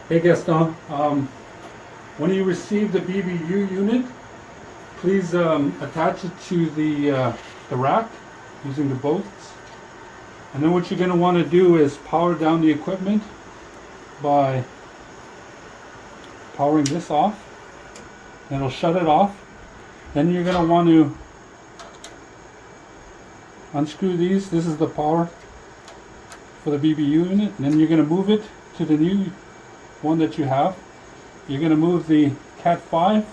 Hey Gaston, when you receive the BBU unit, please attach it to the rack using the bolts. And then what you're going to want to do is power down the equipment by powering this off. And it'll shut it off. Then you're going to want to unscrew these. This is the power for the BBU unit. And then you're going to move it to the new one that you have. You're going to move the Cat 5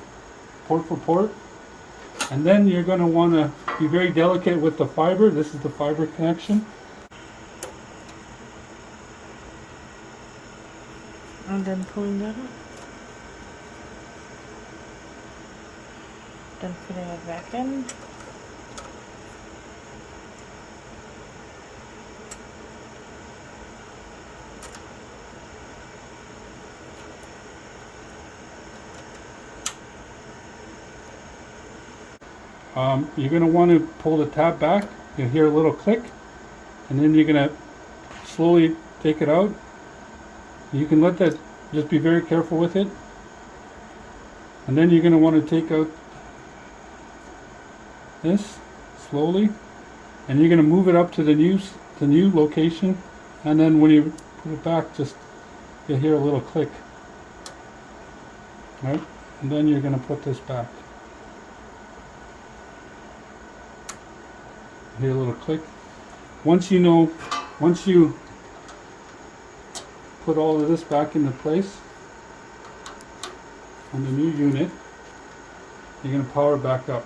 port for port, and then you're going to want to be very delicate with the fiber. This is the fiber connection. And then pulling that up. Then putting it back in. You're going to want to pull the tab back. You'll hear a little click, and then you're going to slowly take it out. You can let that, just be very careful with it. And then you're going to want to take out this slowly, and you're going to move it up to the new location. And then when you put it back, just you'll hear a little click. Right? And then you're going to put this back. Hear a little click. Once you put all of this back into place on the new unit, you're going to power it back up.